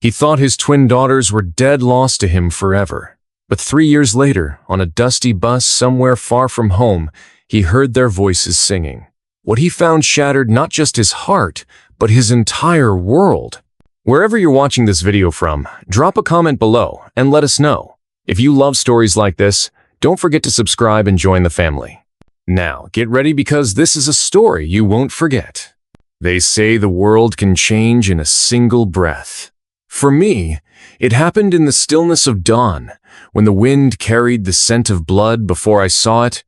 He thought his twin daughters were dead lost to him forever. But 3 years later, on a dusty bus somewhere far from home, he heard their voices singing. What he found shattered not just his heart, but his entire world. Wherever you're watching this video from, drop a comment below and let us know. If you love stories like this, don't forget to subscribe and join the family. Now, get ready because this is a story you won't forget. They say the world can change in a single breath. For me, it happened in the stillness of dawn, when the wind carried the scent of blood before I saw it.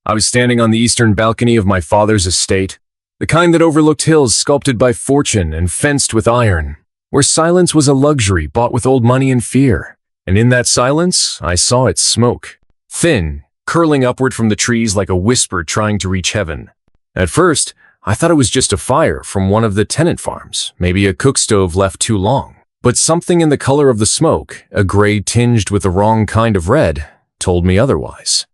I was standing on the eastern balcony of my father's estate, the kind that overlooked hills sculpted by fortune and fenced with iron, where silence was a luxury bought with old money and fear. And in that silence, I saw its smoke, thin, curling upward from the trees like a whisper trying to reach heaven. At first, I thought it was just a fire from one of the tenant farms, maybe a cook stove left too long. But something in the color of the smoke, a gray tinged with the wrong kind of red, told me otherwise.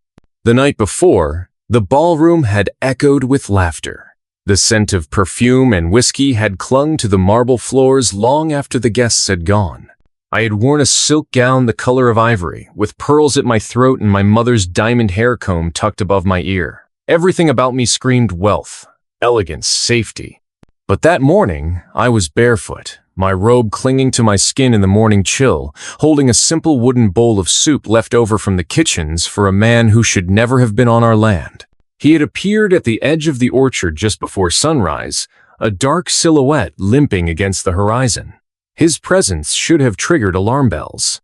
The night before, the ballroom had echoed with laughter. The scent of perfume and whiskey had clung to the marble floors long after the guests had gone. I had worn a silk gown the color of ivory, with pearls at my throat and my mother's diamond hair comb tucked above my ear. Everything about me screamed wealth, elegance, safety. But that morning, I was barefoot, my robe clinging to my skin in the morning chill, holding a simple wooden bowl of soup left over from the kitchens for a man who should never have been on our land. He had appeared at the edge of the orchard just before sunrise, a dark silhouette limping against the horizon. His presence should have triggered alarm bells.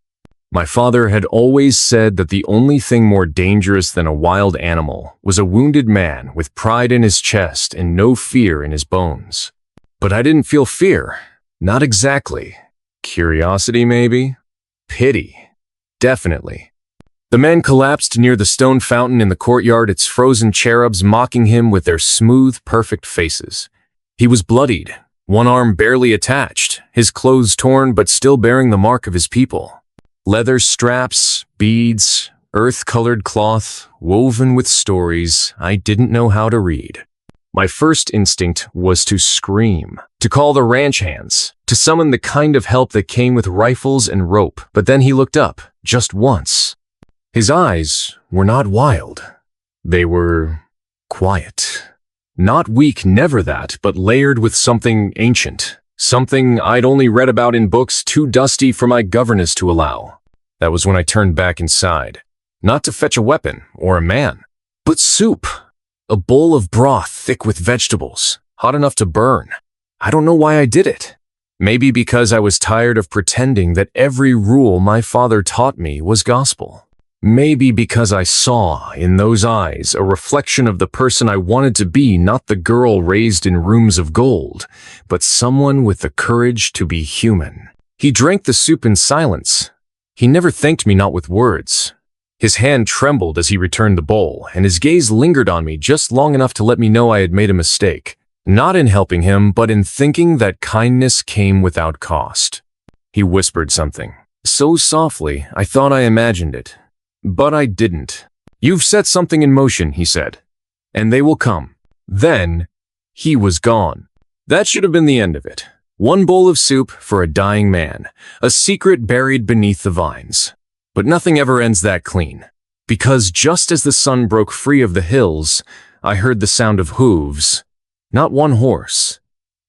My father had always said that the only thing more dangerous than a wild animal was a wounded man with pride in his chest and no fear in his bones. But I didn't feel fear. Not exactly. Curiosity, maybe? Pity. Definitely. The man collapsed near the stone fountain in the courtyard, its frozen cherubs mocking him with their smooth, perfect faces. He was bloodied, one arm barely attached, his clothes torn but still bearing the mark of his people. Leather straps, beads, earth-colored cloth, woven with stories I didn't know how to read. My first instinct was to scream, to call the ranch hands, to summon the kind of help that came with rifles and rope. But then he looked up, just once. His eyes were not wild. They were quiet. Not weak, never that, but layered with something ancient. Something I'd only read about in books too dusty for my governess to allow. That was when I turned back inside. Not to fetch a weapon or a man, but soup. A bowl of broth thick with vegetables, hot enough to burn. I don't know why I did it. Maybe because I was tired of pretending that every rule my father taught me was gospel. Maybe because I saw in those eyes a reflection of the person I wanted to be, not the girl raised in rooms of gold, but someone with the courage to be human. He drank the soup in silence. He never thanked me, not with words. His hand trembled as he returned the bowl, and his gaze lingered on me just long enough to let me know I had made a mistake. Not in helping him, but in thinking that kindness came without cost. He whispered something, so softly I thought I imagined it. But I didn't. "You've set something in motion," he said, "and they will come." Then, he was gone. That should have been the end of it. One bowl of soup for a dying man, a secret buried beneath the vines. But nothing ever ends that clean. Because just as the sun broke free of the hills, I heard the sound of hooves. Not one horse.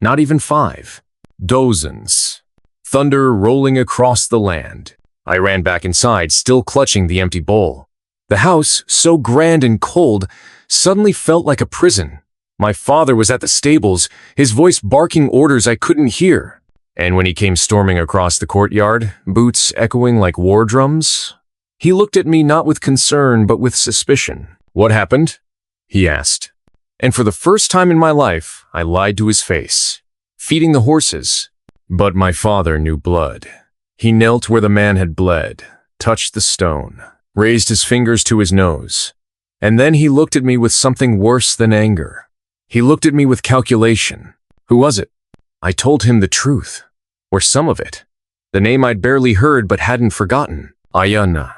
Not even 5. Dozens. Thunder rolling across the land. I ran back inside, still clutching the empty bowl. The house, so grand and cold, suddenly felt like a prison. My father was at the stables, his voice barking orders I couldn't hear. And when he came storming across the courtyard, boots echoing like war drums, he looked at me not with concern but with suspicion. "What happened?" he asked. And for the first time in my life, I lied to his face. "Feeding the horses." But my father knew blood. He knelt where the man had bled, touched the stone, raised his fingers to his nose. And then he looked at me with something worse than anger. He looked at me with calculation. Who was it? I told him the truth, or some of it. The name I'd barely heard but hadn't forgotten. Ayana.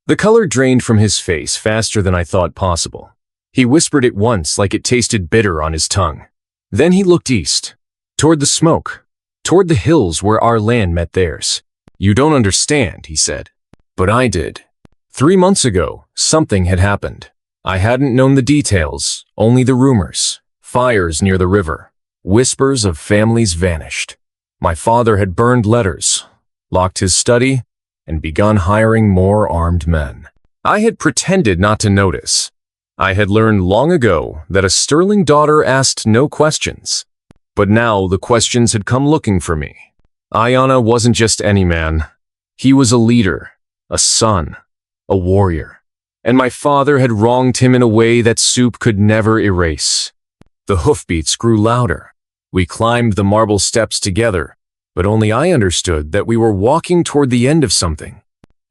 The color drained from his face faster than I thought possible. He whispered it once like it tasted bitter on his tongue. Then he looked east, toward the smoke. toward the hills where our land met theirs. "You don't understand," he said. But I did. 3 months ago, something had happened. I hadn't known the details, only the rumors. Fires near the river. Whispers of families vanished. My father had burned letters, locked his study, and begun hiring more armed men. I had pretended not to notice. I had learned long ago that a sterling daughter asked no questions. But now the questions had come looking for me. Ayana wasn't just any man. He was a leader, a son, a warrior. And my father had wronged him in a way that Soup could never erase. The hoofbeats grew louder. We climbed the marble steps together, but only I understood that we were walking toward the end of something.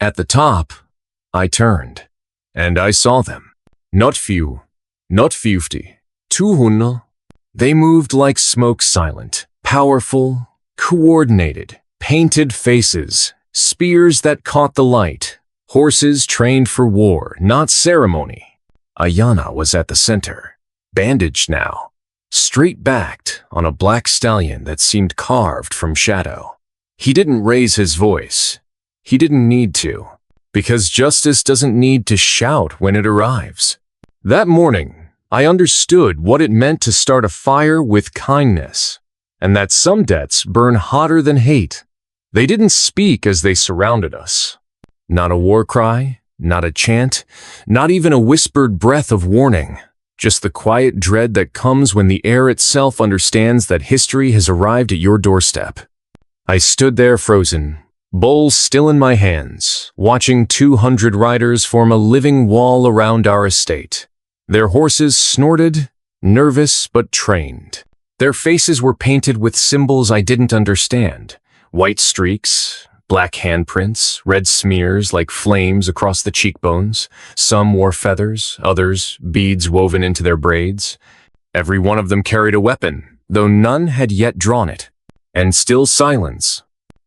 At the top, I turned, and I saw them. Not few, not 50, 200. They moved like smoke, silent, powerful, coordinated, painted faces, spears that caught the light, horses trained for war, not ceremony. Ayana was at the center, bandaged now, straight-backed on a black stallion that seemed carved from shadow. He didn't raise his voice. He didn't need to, because justice doesn't need to shout when it arrives. That morning, I understood what it meant to start a fire with kindness, and that some debts burn hotter than hate. They didn't speak as they surrounded us. Not a war cry, not a chant, not even a whispered breath of warning. Just the quiet dread that comes when the air itself understands that history has arrived at your doorstep. I stood there frozen, bowls still in my hands, watching 200 riders form a living wall around our estate. Their horses snorted, nervous but trained. Their faces were painted with symbols I didn't understand. White streaks, black handprints, red smears like flames across the cheekbones. Some wore feathers, others beads woven into their braids. Every one of them carried a weapon, though none had yet drawn it. And still silence.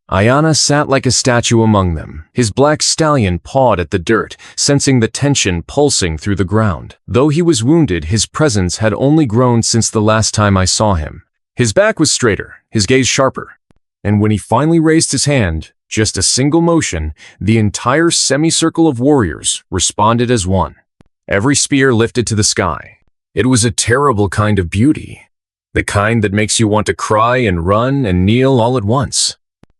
Ayana sat like a statue among them. His black stallion pawed at the dirt, sensing the tension pulsing through the ground. Though he was wounded, his presence had only grown since the last time I saw him. His back was straighter, his gaze sharper. And when he finally raised his hand, just a single motion, the entire semicircle of warriors responded as one. Every spear lifted to the sky. It was a terrible kind of beauty. The kind that makes you want to cry and run and kneel all at once.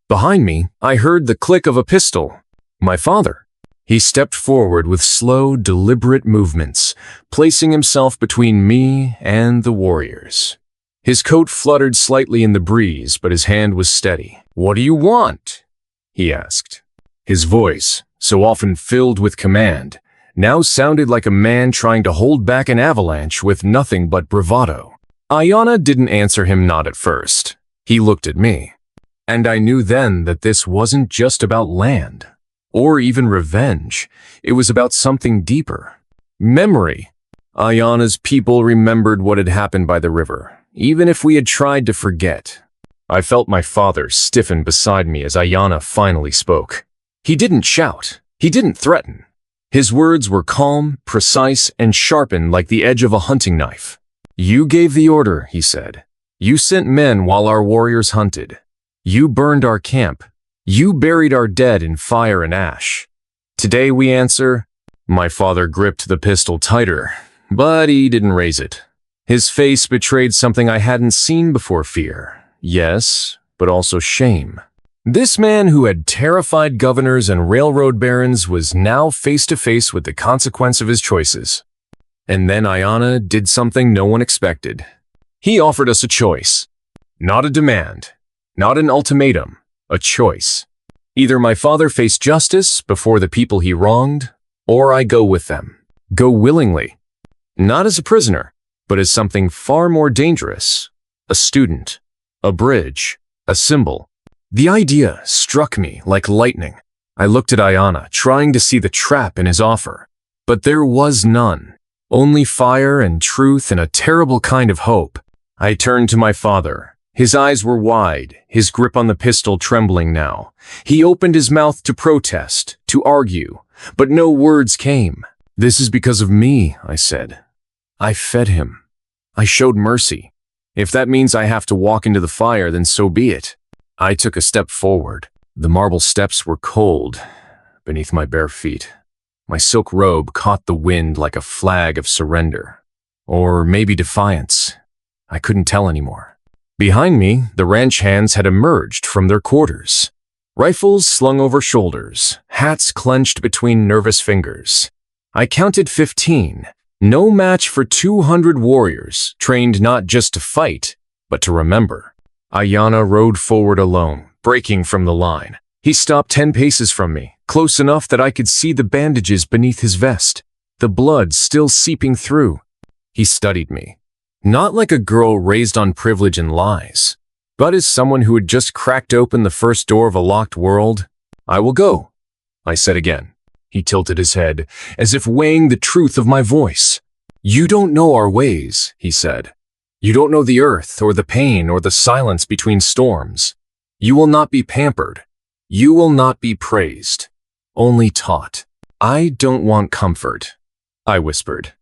Behind me, I heard the click of a pistol. My father. He stepped forward with slow, deliberate movements, placing himself between me and the warriors. His coat fluttered slightly in the breeze, but his hand was steady. "What do you want?" he asked. His voice, so often filled with command, now sounded like a man trying to hold back an avalanche with nothing but bravado. Ayana didn't answer him, not at first. He looked at me. And I knew then that this wasn't just about land, or even revenge. It was about something deeper. Memory. Ayana's people remembered what had happened by the river, even if we had tried to forget. I felt my father stiffen beside me as Ayana finally spoke. He didn't shout. He didn't threaten. His words were calm, precise, and sharpened like the edge of a hunting knife. "You gave the order," he said. "You sent men while our warriors hunted. You burned our camp. You buried our dead in fire and ash. Today we answer." My father gripped the pistol tighter, but he didn't raise it. His face betrayed something I hadn't seen before: fear. Yes, but also shame. This man who had terrified governors and railroad barons was now face to face with the consequence of his choices. And then Ayana did something no one expected. He offered us a choice. Not a demand. Not an ultimatum, a choice. Either my father faced justice before the people he wronged, or I go with them. Go willingly. Not as a prisoner, but as something far more dangerous. A student, a bridge, a symbol. The idea struck me like lightning. I looked at Ayana, trying to see the trap in his offer. But there was none. Only fire and truth and a terrible kind of hope. I turned to my father. His eyes were wide, his grip on the pistol trembling now. He opened his mouth to protest, to argue, but no words came. "This is because of me," I said. "I fed him. I showed mercy. If that means I have to walk into the fire, then so be it." I took a step forward. The marble steps were cold beneath my bare feet. My silk robe caught the wind like a flag of surrender. Or maybe defiance. I couldn't tell anymore. Behind me, the ranch hands had emerged from their quarters. Rifles slung over shoulders, hats clenched between nervous fingers. I counted 15, no match for 200 warriors, trained not just to fight, but to remember. Ayana rode forward alone, breaking from the line. He stopped 10 paces from me, close enough that I could see the bandages beneath his vest, the blood still seeping through. He studied me, not like a girl raised on privilege and lies, but as someone who had just cracked open the first door of a locked world. I will go, I said again. He tilted his head, as if weighing the truth of my voice. You don't know our ways, he said. You don't know the earth, or the pain, or the silence between storms. You will not be pampered. You will not be praised. Only taught. I don't want comfort, I whispered.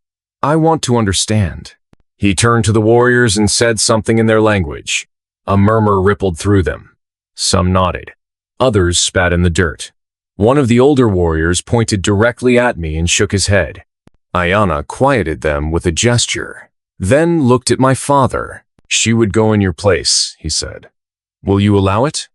I want to understand. He turned to the warriors and said something in their language. A murmur rippled through them. Some nodded. Others spat in the dirt. One of the older warriors pointed directly at me and shook his head. Ayana quieted them with a gesture, then looked at my father. She would go in your place, he said. Will you allow it?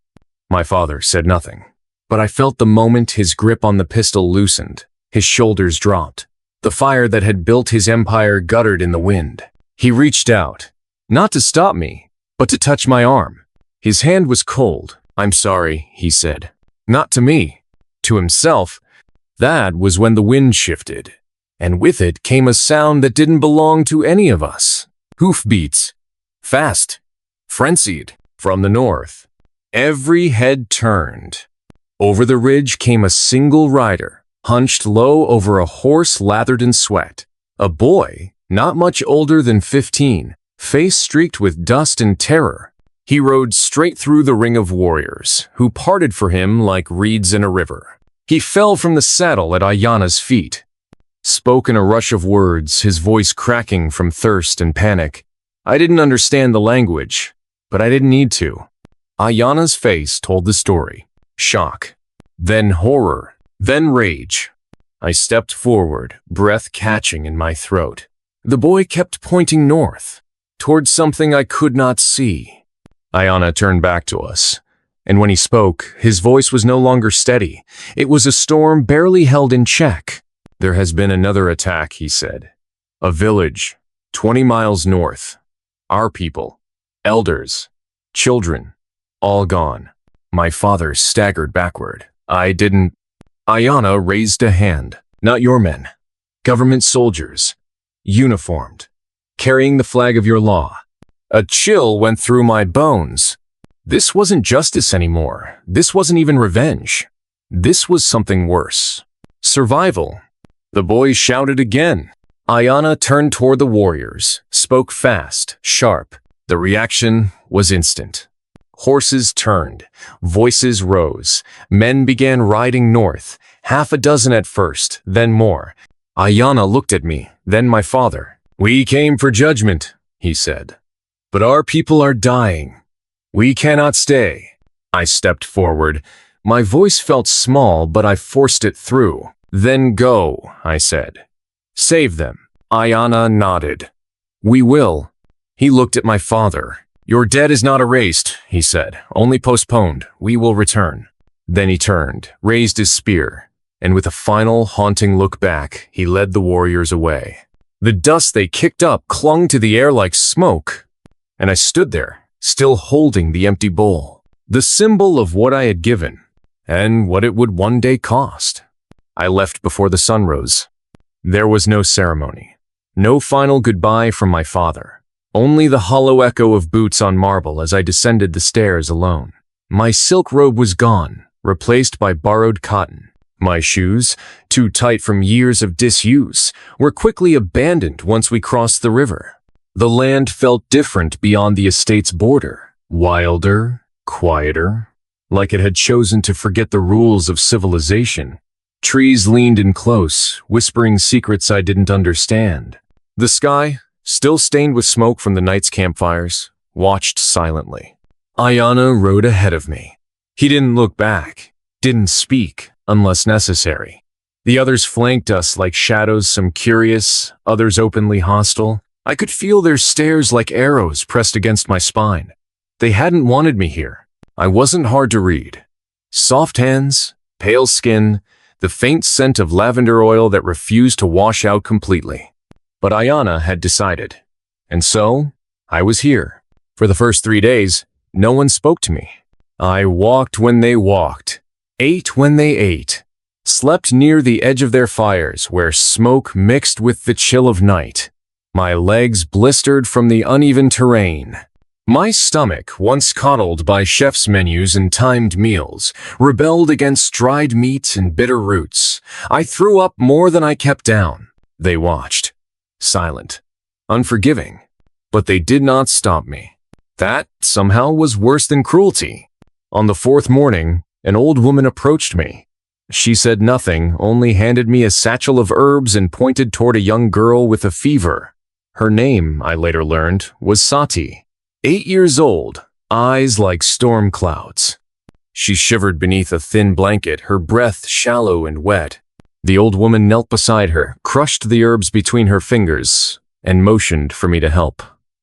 My father said nothing, but I felt the moment his grip on the pistol loosened. His shoulders dropped. The fire that had built his empire guttered in the wind. He reached out, not to stop me, but to touch my arm. His hand was cold. I'm sorry, he said. Not to me. To himself. That was when the wind shifted, and with it came a sound that didn't belong to any of us. Hoofbeats. Fast. Frenzied. From the north. Every head turned. Over the ridge came a single rider, hunched low over a horse lathered in sweat. A boy, not much older than 15, face streaked with dust and terror. He rode straight through the ring of warriors, who parted for him like reeds in a river. He fell from the saddle at Ayana's feet. Spoke in a rush of words, his voice cracking from thirst and panic. I didn't understand the language, but I didn't need to. Ayana's face told the story. Shock, then horror, then rage. I stepped forward, breath catching in my throat. The boy kept pointing north, towards something I could not see. Ayana turned back to us, and when he spoke, his voice was no longer steady. It was a storm barely held in check. There has been another attack, he said. A village, 20 miles north. Our people, elders, children, all gone. My father staggered backward. I didn't. Ayana raised a hand. Not your men. Government soldiers, uniformed, carrying the flag of your law. A chill went through my bones. This wasn't justice anymore. This wasn't even revenge. This was something worse. Survival. The boy shouted again. Ayana turned toward the warriors, spoke fast, sharp. The reaction was instant. Horses turned, voices rose. Men began riding north, half a dozen at first, then more. Ayana looked at me, then my father. We came for judgment, he said. But our people are dying. We cannot stay. I stepped forward. My voice felt small, but I forced it through. Then go, I said. Save them. Ayana nodded. We will. He looked at my father. Your debt is not erased, he said, only postponed. We will return. Then he turned, raised his spear, and with a final haunting look back, he led the warriors away. The dust they kicked up clung to the air like smoke. And I stood there, still holding the empty bowl, the symbol of what I had given, and what it would one day cost. I left before the sun rose. There was no ceremony, no final goodbye from my father, only the hollow echo of boots on marble as I descended the stairs alone. My silk robe was gone, replaced by borrowed cotton. My shoes, too tight from years of disuse, were quickly abandoned once we crossed the river. The land felt different beyond the estate's border, wilder, quieter, like it had chosen to forget the rules of civilization. Trees leaned in close, whispering secrets I didn't understand. The sky, still stained with smoke from the night's campfires, watched silently. Ayana rode ahead of me. He didn't look back, didn't speak unless necessary. The others flanked us like shadows, some curious, others openly hostile. I could feel their stares like arrows pressed against my spine. They hadn't wanted me here. I wasn't hard to read. Soft hands, pale skin, the faint scent of lavender oil that refused to wash out completely. But Ayana had decided. And so, I was here. For the first 3 days, no one spoke to me. I walked when they walked, ate when they ate, slept near the edge of their fires where smoke mixed with the chill of night. My legs blistered from the uneven terrain. My stomach, once coddled by chef's menus and timed meals, rebelled against dried meat and bitter roots. I threw up more than I kept down. They watched, silent, unforgiving, but they did not stop me. That, somehow, was worse than cruelty. On the 4th morning, an old woman approached me. She said nothing, only handed me a satchel of herbs and pointed toward a young girl with a fever. Her name, I later learned, was Sati. 8 years old, eyes like storm clouds. She shivered beneath a thin blanket, her breath shallow and wet. The old woman knelt beside her, crushed the herbs between her fingers, and motioned for me to help.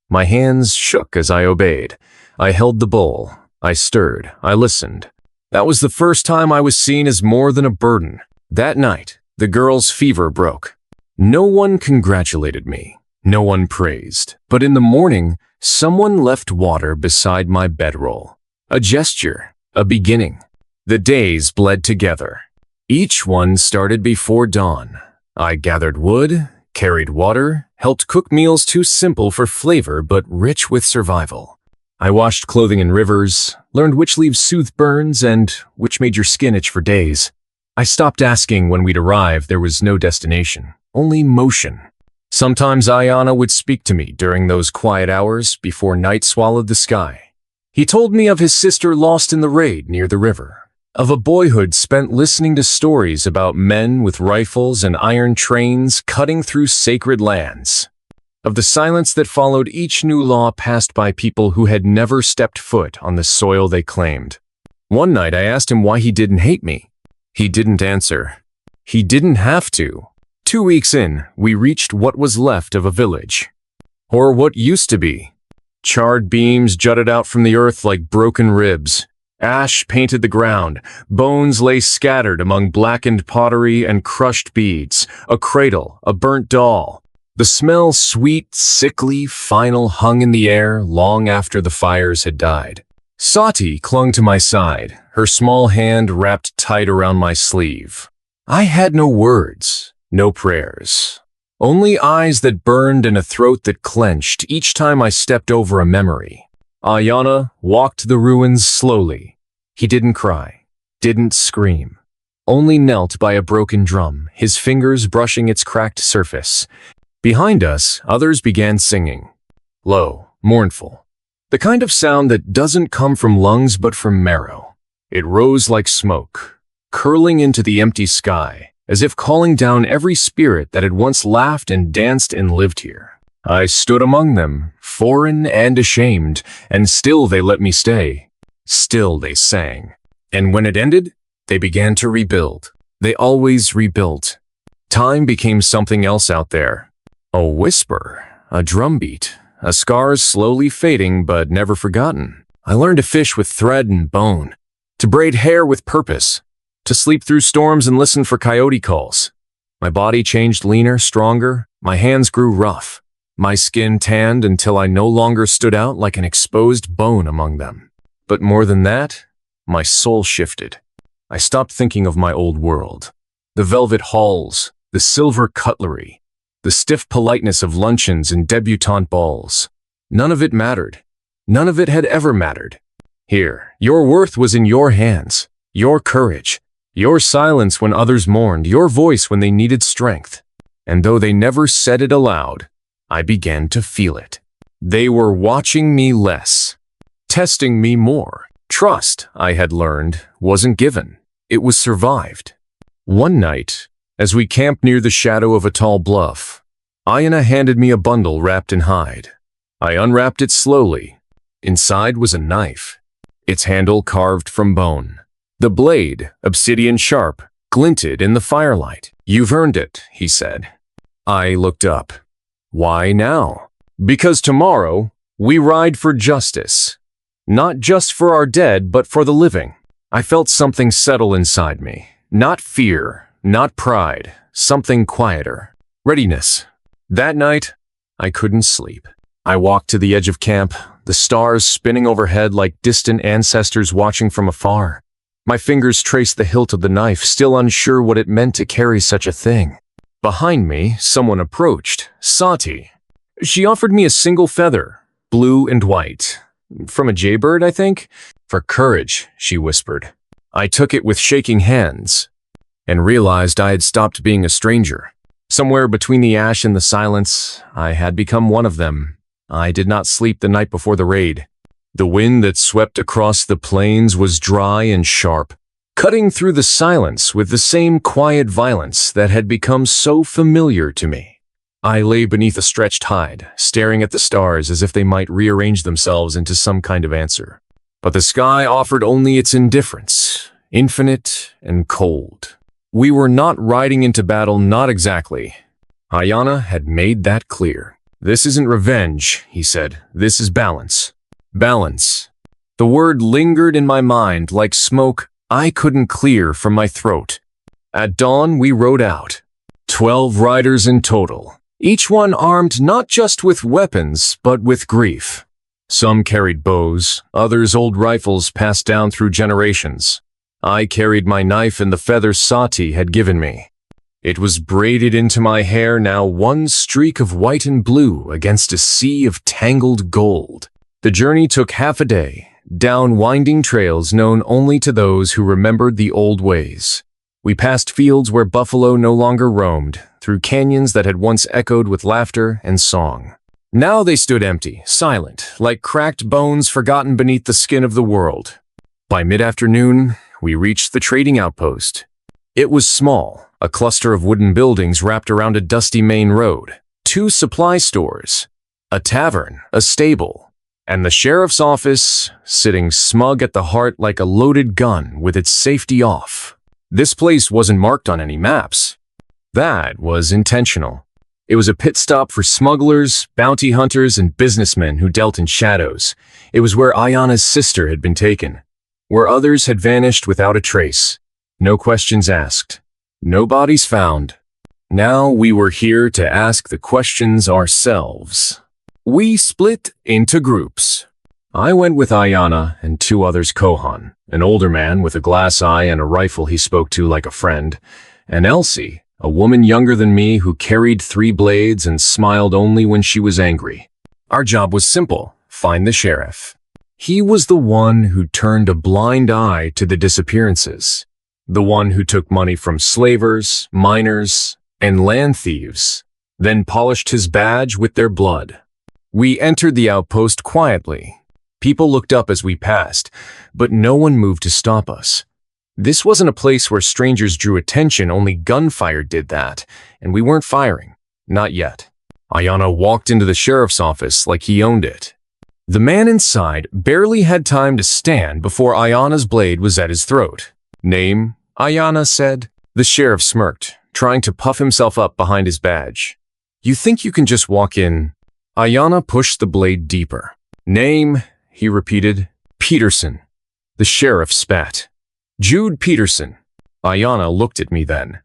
My hands shook as I obeyed. I held the bowl. I stirred. I listened. That was the first time I was seen as more than a burden. That night, the girl's fever broke. No one congratulated me. No one praised. But in the morning, someone left water beside my bedroll. A gesture, a beginning. The days bled together. Each one started before dawn. I gathered wood, carried water, helped cook meals too simple for flavor but rich with survival. I washed clothing in rivers, learned which leaves soothed burns and which made your skin itch for days. I stopped asking when we'd arrive. There was no destination, only motion. Sometimes Ayana would speak to me during those quiet hours before night swallowed the sky. He told me of his sister lost in the raid near the river, of a boyhood spent listening to stories about men with rifles and iron trains cutting through sacred lands, of the silence that followed each new law passed by people who had never stepped foot on the soil they claimed. One night I asked him why he didn't hate me. He didn't answer. He didn't have to. 2 weeks in, we reached what was left of a village. Or what used to be. Charred beams jutted out from the earth like broken ribs. Ash painted the ground. Bones lay scattered among blackened pottery and crushed beads. A cradle, a burnt doll. The smell, sweet, sickly, final, hung in the air long after the fires had died. Sati clung to my side, her small hand wrapped tight around my sleeve. I had no words, no prayers. Only eyes that burned and a throat that clenched each time I stepped over a memory. Ayana walked the ruins slowly. He didn't cry, didn't scream. Only knelt by a broken drum, his fingers brushing its cracked surface. Behind us, others began singing. Low, mournful. The kind of sound that doesn't come from lungs but from marrow. It rose like smoke, curling into the empty sky, as if calling down every spirit that had once laughed and danced and lived here. I stood among them, foreign and ashamed, and still they let me stay. Still they sang. And when it ended, they began to rebuild. They always rebuilt. Time became something else out there. A whisper, a drumbeat, a scars slowly fading but never forgotten. I learned to fish with thread and bone, to braid hair with purpose, to sleep through storms and listen for coyote calls. My body changed leaner, stronger, my hands grew rough. My skin tanned until I no longer stood out like an exposed bone among them. But more than that, my soul shifted. I stopped thinking of my old world. The velvet halls, the silver cutlery, the stiff politeness of luncheons and debutante balls. None of it mattered. None of it had ever mattered. Here, your worth was in your hands, your courage, your silence when others mourned, your voice when they needed strength. And though they never said it aloud, I began to feel it. They were watching me less, testing me more. Trust, I had learned, wasn't given. It was survived. One night, as we camped near the shadow of a tall bluff, Ayana handed me a bundle wrapped in hide. I unwrapped it slowly. Inside was a knife, its handle carved from bone. The blade, obsidian sharp, glinted in the firelight. "You've earned it," he said. I looked up. "Why now?" "Because tomorrow, we ride for justice. Not just for our dead, but for the living." I felt something settle inside me. Not fear, not pride, something quieter. Readiness. That night, I couldn't sleep. I walked to the edge of camp, the stars spinning overhead like distant ancestors watching from afar. My fingers traced the hilt of the knife, still unsure what it meant to carry such a thing. Behind me, someone approached. Sati. She offered me a single feather, blue and white. From a jaybird, I think? "For courage," she whispered. I took it with shaking hands and realized I had stopped being a stranger. Somewhere between the ash and the silence, I had become one of them. I did not sleep the night before the raid. The wind that swept across the plains was dry and sharp, cutting through the silence with the same quiet violence that had become so familiar to me. I lay beneath a stretched hide, staring at the stars as if they might rearrange themselves into some kind of answer. But the sky offered only its indifference, infinite and cold. We were not riding into battle, not exactly. Ayana had made that clear. "This isn't revenge," he said. "This is balance." Balance. The word lingered in my mind like smoke I couldn't clear from my throat. At dawn, we rode out. 12 riders in total, each one armed not just with weapons, but with grief. Some carried bows, others old rifles passed down through generations. I carried my knife and the feather Sati had given me. It was braided into my hair, now one streak of white and blue against a sea of tangled gold. The journey took half a day, down winding trails known only to those who remembered the old ways. We passed fields where buffalo no longer roamed, through canyons that had once echoed with laughter and song. Now they stood empty, silent, like cracked bones forgotten beneath the skin of the world. By mid-afternoon, we reached the trading outpost. It was small, a cluster of wooden buildings wrapped around a dusty main road. 2 supply stores, a tavern, a stable, and the sheriff's office sitting smug at the heart like a loaded gun with its safety off. This place wasn't marked on any maps. That was intentional. It was a pit stop for smugglers, bounty hunters, and businessmen who dealt in shadows. It was where Ayana's sister had been taken, where others had vanished without a trace. No questions asked, no bodies found. Now we were here to ask the questions ourselves. We split into groups. I went with Ayana and 2 others, Kohan, an older man with a glass eye and a rifle he spoke to like a friend, and Elsie, a woman younger than me who carried 3 blades and smiled only when she was angry. Our job was simple: find the sheriff. He was the one who turned a blind eye to the disappearances, the one who took money from slavers, miners, and land thieves, then polished his badge with their blood. We entered the outpost quietly. People looked up as we passed, but no one moved to stop us. This wasn't a place where strangers drew attention, only gunfire did that, and we weren't firing. Not yet. Ayana walked into the sheriff's office like he owned it. The man inside barely had time to stand before Ayana's blade was at his throat. "Name?" Ayana said. The sheriff smirked, trying to puff himself up behind his badge. "You think you can just walk in?" Ayana pushed the blade deeper. "Name?" he repeated. "Peterson." The sheriff spat. "Jude Peterson." Ayana looked at me then.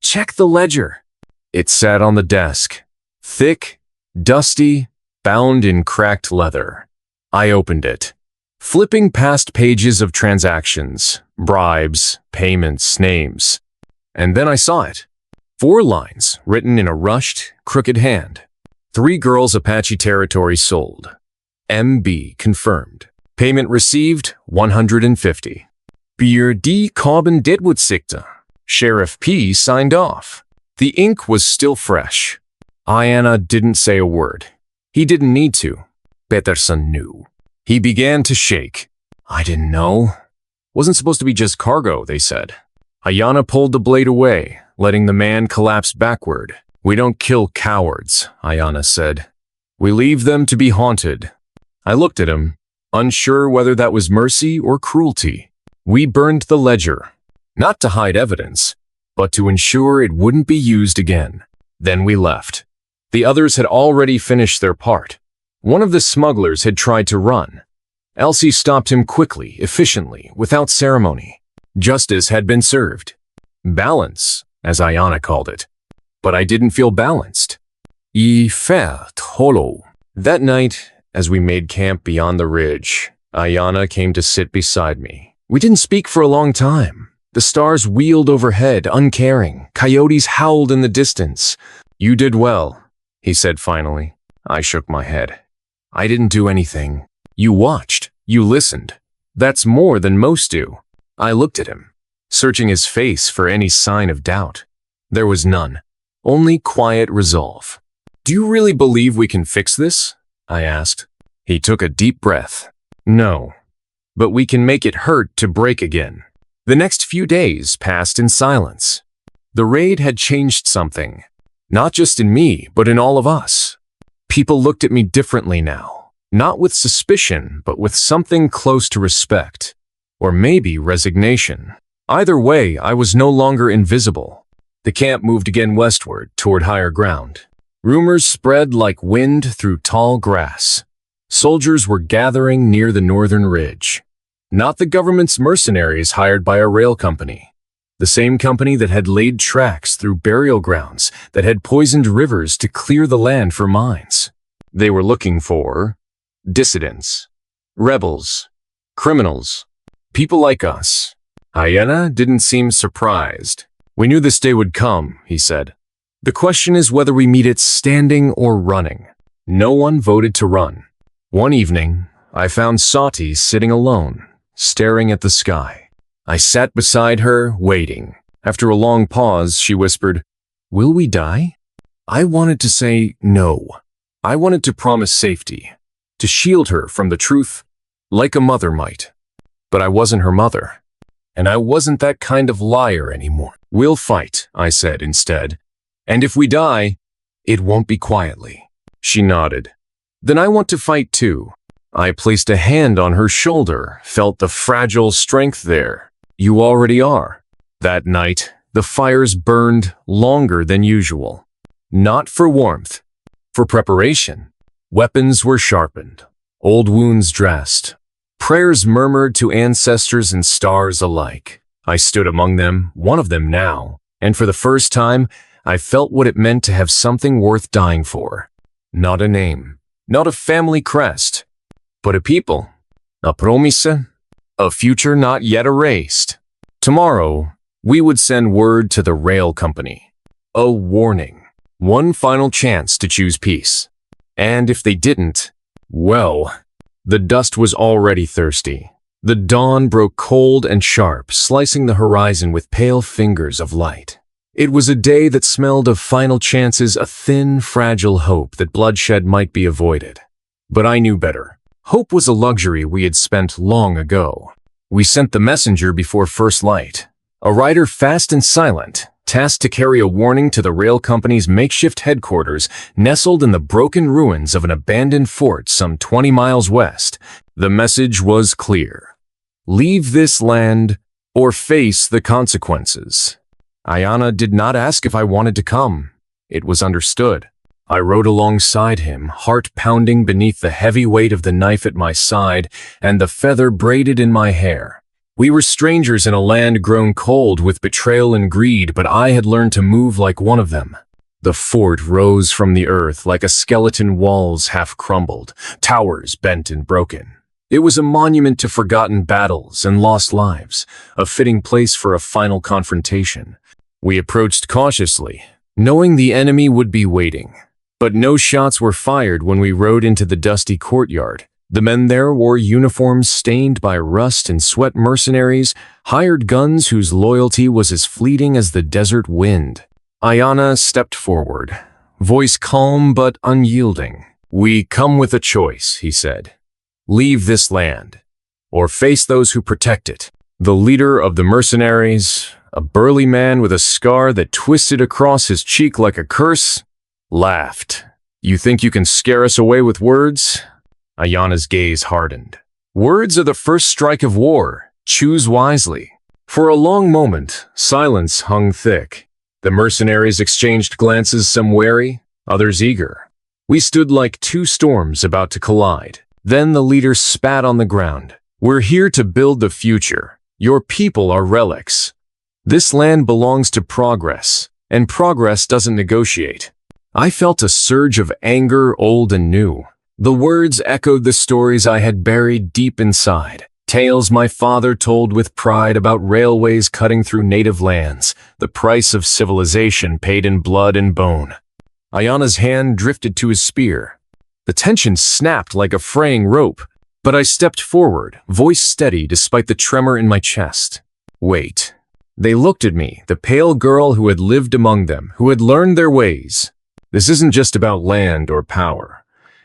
"Check the ledger." It sat on the desk. Thick, dusty, bound in cracked leather. I opened it, flipping past pages of transactions, bribes, payments, names. And then I saw it. 4 lines, written in a rushed, crooked hand. 3 girls Apache territory sold. MB confirmed. Payment received, 150. Beer D. Carbon Deadwoodsikta. Sheriff P. signed off. The ink was still fresh. Ayana didn't say a word. He didn't need to. Peterson knew. He began to shake. "I didn't know. Wasn't supposed to be just cargo," they said. Ayana pulled the blade away, letting the man collapse backward. "We don't kill cowards," Ayana said. "We leave them to be haunted." I looked at him. unsure whether that was mercy or cruelty. We burned the ledger, not to hide evidence, but to ensure it wouldn't be used again. Then we left. The others had already finished their part. One of the smugglers had tried to run. Elsie stopped him quickly, efficiently, without ceremony. Justice had been served. Balance, as Ayana called it. But I didn't feel balanced. I felt hollow. That night, as we made camp beyond the ridge, Ayana came to sit beside me. We didn't speak for a long time. The stars wheeled overhead, uncaring. Coyotes howled in the distance. "You did well," he said finally. I shook my head. "I didn't do anything. You watched. You listened. That's more than most do." I looked at him, searching his face for any sign of doubt. There was none. Only quiet resolve. "Do you really believe we can fix this?" I asked. He took a deep breath. "No, but we can make it hurt to break again." The next few days passed in silence. The raid had changed something, not just in me, but in all of us. People looked at me differently now, not with suspicion, but with something close to respect, or maybe resignation. Either way, I was no longer invisible. The camp moved again westward, toward higher ground. Rumors spread like wind through tall grass. Soldiers were gathering near the northern ridge. Not the government's mercenaries hired by a rail company. The same company that had laid tracks through burial grounds, that had poisoned rivers to clear the land for mines. They were looking for dissidents, rebels, criminals, people like us. Ayana didn't seem surprised. "We knew this day would come," he said. "The question is whether we meet it standing or running." No one voted to run. One evening, I found Sati sitting alone, staring at the sky. I sat beside her, waiting. After a long pause, she whispered, "Will we die?" I wanted to say no. I wanted to promise safety, to shield her from the truth, like a mother might. But I wasn't her mother, and I wasn't that kind of liar anymore. "We'll fight," I said instead. "And if we die, it won't be quietly." She nodded. "Then I want to fight too." I placed a hand on her shoulder, felt the fragile strength there. "You already are." That night, the fires burned longer than usual. Not for warmth, for preparation. Weapons were sharpened, old wounds dressed. Prayers murmured to ancestors and stars alike. I stood among them, one of them now, and for the first time, I felt what it meant to have something worth dying for. Not a name, not a family crest, but a people, a promesa, a future not yet erased. Tomorrow, we would send word to the rail company. A warning, one final chance to choose peace. And if they didn't, well, the dust was already thirsty. The dawn broke cold and sharp, slicing the horizon with pale fingers of light. It was a day that smelled of final chances, a thin, fragile hope that bloodshed might be avoided. But I knew better. Hope was a luxury we had spent long ago. We sent the messenger before first light, a rider fast and silent, tasked to carry a warning to the rail company's makeshift headquarters nestled in the broken ruins of an abandoned fort some 20 miles west. The message was clear. Leave this land or face the consequences. Ayana did not ask if I wanted to come. It was understood. I rode alongside him, heart pounding beneath the heavy weight of the knife at my side and the feather braided in my hair. We were strangers in a land grown cold with betrayal and greed, but I had learned to move like one of them. The fort rose from the earth like a skeleton, walls half crumbled, towers bent and broken. It was a monument to forgotten battles and lost lives, a fitting place for a final confrontation. We approached cautiously, knowing the enemy would be waiting. But no shots were fired when we rode into the dusty courtyard. The men there wore uniforms stained by rust and sweat, mercenaries, hired guns whose loyalty was as fleeting as the desert wind. Ayana stepped forward, voice calm but unyielding. "We come with a choice," he said. "Leave this land, or face those who protect it." The leader of the mercenaries, a burly man with a scar that twisted across his cheek like a curse, laughed. "You think you can scare us away with words?" Ayana's gaze hardened. Words are the first strike of war. Choose wisely. For a long moment, silence hung thick. The mercenaries exchanged glances, some wary, others eager. We stood like two storms about to collide. Then the leader spat on the ground. We're here to build the future. Your people are relics. This land belongs to progress, and progress doesn't negotiate. I felt a surge of anger, old and new. The words echoed the stories I had buried deep inside. Tales my father told with pride about railways cutting through native lands, the price of civilization paid in blood and bone. Ayana's hand drifted to his spear. The tension snapped like a fraying rope, but I stepped forward, voice steady despite the tremor in my chest. Wait. They looked at me, the pale girl who had lived among them, who had learned their ways. This isn't just about land or power.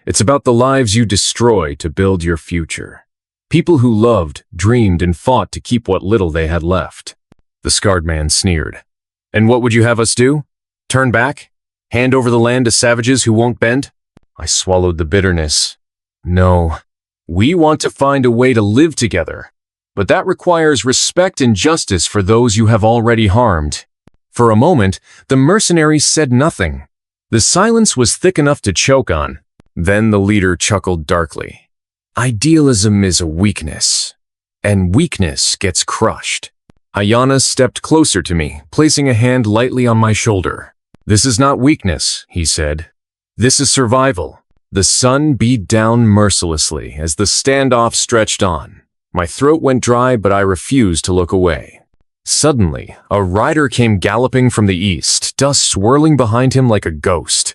It's about the lives you destroy to build your future. People who loved, dreamed, and fought to keep what little they had left. The scarred man sneered. And what would you have us do? Turn back? Hand over the land to savages who won't bend? I swallowed the bitterness. No. We want to find a way to live together. But that requires respect and justice for those you have already harmed. For a moment, the mercenaries said nothing. The silence was thick enough to choke on. Then the leader chuckled darkly. Idealism is a weakness, and weakness gets crushed. Ayana stepped closer to me, placing a hand lightly on my shoulder. This is not weakness, he said. This is survival. The sun beat down mercilessly as the standoff stretched on. My throat went dry, but I refused to look away. Suddenly, a rider came galloping from the east, dust swirling behind him like a ghost.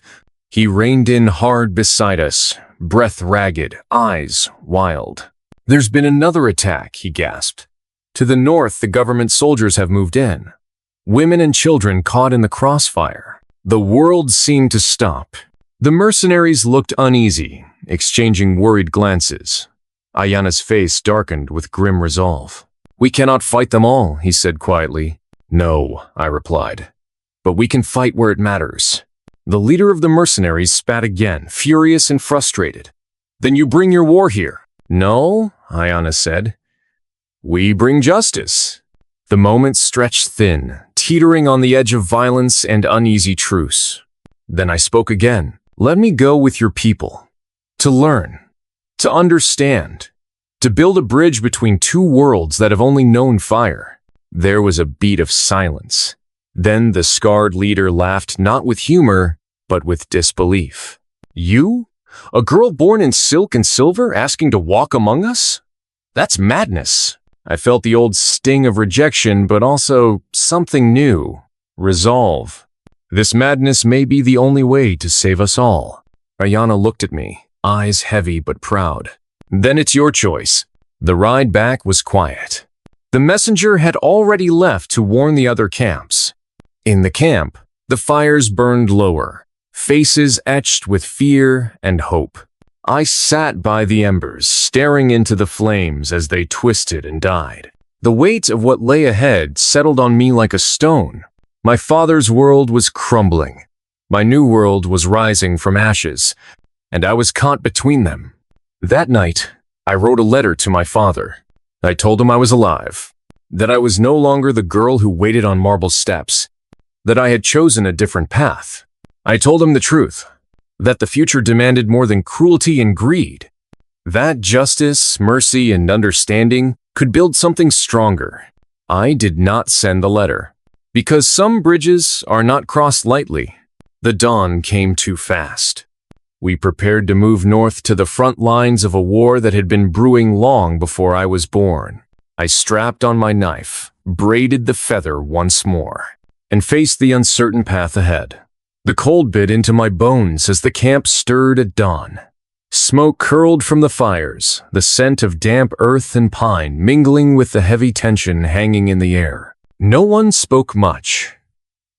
He reined in hard beside us, breath ragged, eyes wild. There's been another attack, he gasped. To the north, the government soldiers have moved in. Women and children caught in the crossfire. The world seemed to stop. The mercenaries looked uneasy, exchanging worried glances. Ayana's face darkened with grim resolve. We cannot fight them all, he said quietly. No, I replied. But we can fight where it matters. The leader of the mercenaries spat again, furious and frustrated. Then you bring your war here. No, Ayana said. We bring justice. The moment stretched thin, teetering on the edge of violence and uneasy truce. Then I spoke again. Let me go with your people. To learn. To understand. To build a bridge between two worlds that have only known fire. There was a beat of silence. Then the scarred leader laughed not with humor, but with disbelief. You? A girl born in silk and silver asking to walk among us? That's madness. I felt the old sting of rejection, but also something new. Resolve. This madness may be the only way to save us all. Ayana looked at me, eyes heavy but proud. Then it's your choice. The ride back was quiet. The messenger had already left to warn the other camps. In the camp, the fires burned lower, faces etched with fear and hope. I sat by the embers, staring into the flames as they twisted and died. The weight of what lay ahead settled on me like a stone. My father's world was crumbling. My new world was rising from ashes, and I was caught between them. That night, I wrote a letter to my father. I told him I was alive, that I was no longer the girl who waited on marble steps, that I had chosen a different path. I told him the truth, that the future demanded more than cruelty and greed, that justice, mercy, and understanding could build something stronger. I did not send the letter, because some bridges are not crossed lightly. The dawn came too fast. We prepared to move north to the front lines of a war that had been brewing long before I was born. I strapped on my knife, braided the feather once more, and faced the uncertain path ahead. The cold bit into my bones as the camp stirred at dawn. Smoke curled from the fires, the scent of damp earth and pine mingling with the heavy tension hanging in the air. No one spoke much.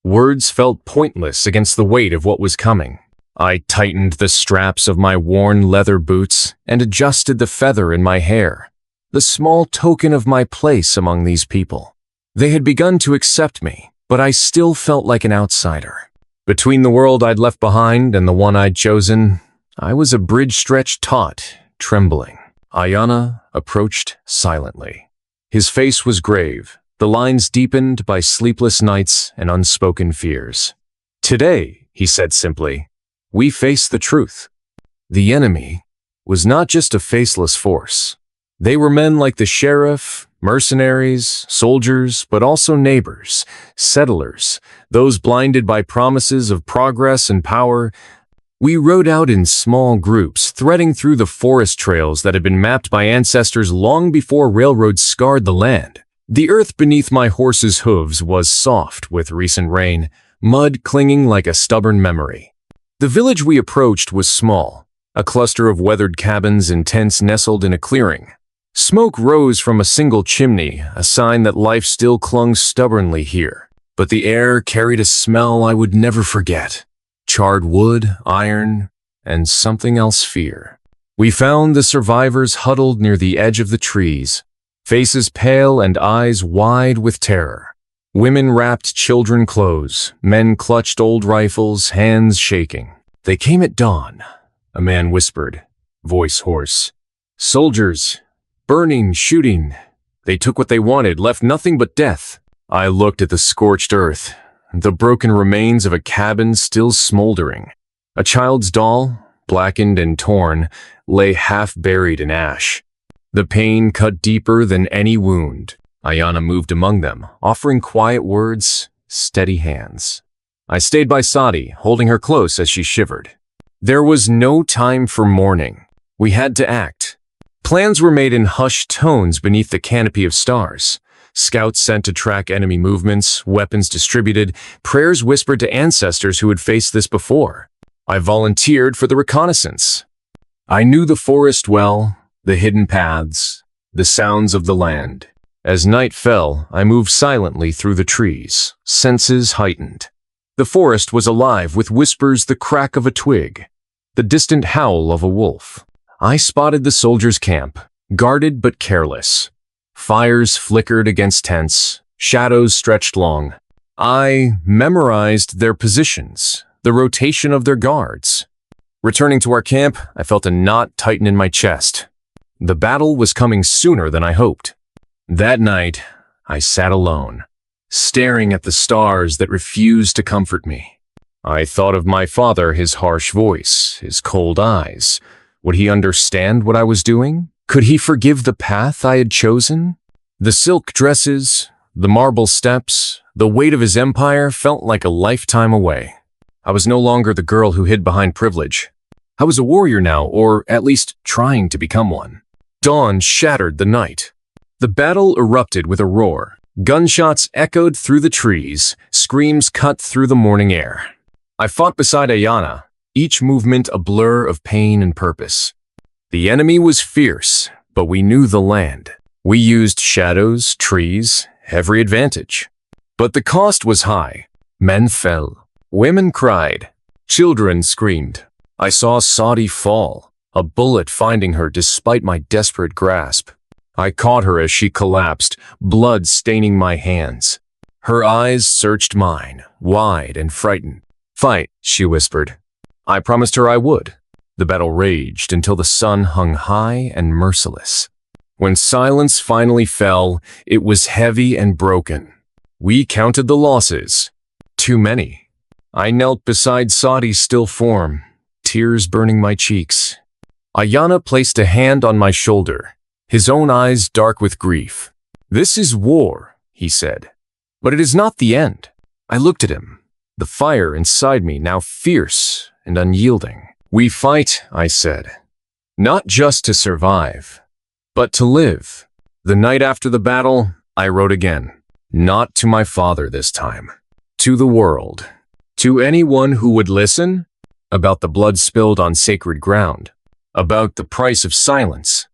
Words felt pointless against the weight of what was coming. I tightened the straps of my worn leather boots and adjusted the feather in my hair, the small token of my place among these people. They had begun to accept me, but I still felt like an outsider. Between the world I'd left behind and the one I'd chosen, I was a bridge stretched taut, trembling. Ayana, approached silently. His face was grave, the lines deepened by sleepless nights and unspoken fears. "Today," he said simply, "we face the truth. The enemy was not just a faceless force. They were men like the sheriff, mercenaries, soldiers, but also neighbors, settlers, those blinded by promises of progress and power. We rode out in small groups, threading through the forest trails that had been mapped by ancestors long before railroads scarred the land. The earth beneath my horse's hooves was soft with recent rain, mud clinging like a stubborn memory. The village we approached was small, a cluster of weathered cabins and tents nestled in a clearing. Smoke rose from a single chimney, a sign that life still clung stubbornly here. But the air carried a smell I would never forget. Charred wood, iron, and something else, fear. We found the survivors huddled near the edge of the trees, faces pale and eyes wide with terror. Women wrapped children close, men clutched old rifles, hands shaking. "They came at dawn," a man whispered, voice hoarse. "Soldiers, burning, shooting. They took what they wanted, left nothing but death." I looked at the scorched earth, the broken remains of a cabin still smoldering. A child's doll, blackened and torn, lay half buried in ash. The pain cut deeper than any wound. Ayana moved among them, offering quiet words, steady hands. I stayed by Sadi, holding her close as she shivered. There was no time for mourning. We had to act. Plans were made in hushed tones beneath the canopy of stars. Scouts sent to track enemy movements, weapons distributed, prayers whispered to ancestors who had faced this before. I volunteered for the reconnaissance. I knew the forest well, the hidden paths, the sounds of the land. As night fell, I moved silently through the trees, senses heightened. The forest was alive with whispers, the crack of a twig, the distant howl of a wolf. I spotted the soldiers' camp, guarded but careless. Fires flickered against tents, shadows stretched long. I memorized their positions, the rotation of their guards. Returning to our camp, I felt a knot tighten in my chest. The battle was coming sooner than I hoped. That night, I sat alone, staring at the stars that refused to comfort me. I thought of my father, his harsh voice, his cold eyes. Would he understand what I was doing? Could he forgive the path I had chosen? The silk dresses, the marble steps, the weight of his empire felt like a lifetime away. I was no longer the girl who hid behind privilege. I was a warrior now, or at least trying to become one. Dawn shattered the night. The battle erupted with a roar. Gunshots echoed through the trees, screams cut through the morning air. I fought beside Ayana, each movement a blur of pain and purpose. The enemy was fierce, but we knew the land. We used shadows, trees, every advantage. But the cost was high. Men fell. Women cried. Children screamed. I saw Sadi fall, a bullet finding her despite my desperate grasp. I caught her as she collapsed, blood staining my hands. Her eyes searched mine, wide and frightened. "Fight," she whispered. I promised her I would. The battle raged until the sun hung high and merciless. When silence finally fell, it was heavy and broken. We counted the losses. Too many. I knelt beside Sadi's still form, tears burning my cheeks. Ayana placed a hand on my shoulder, his own eyes dark with grief. "This is war," he said. "But it is not the end." I looked at him, the fire inside me now fierce and unyielding. "We fight," I said, "not just to survive, but to live." The night after the battle, I wrote again, not to my father this time, to the world, to anyone who would listen, about the blood spilled on sacred ground, about the price of silence,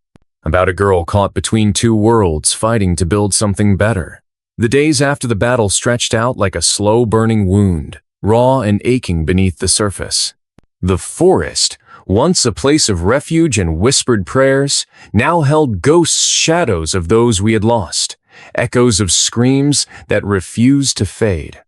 about a girl caught between two worlds fighting to build something better. The days after the battle stretched out like a slow-burning wound, raw and aching beneath the surface. The forest, once a place of refuge and whispered prayers, now held ghost shadows of those we had lost, echoes of screams that refused to fade.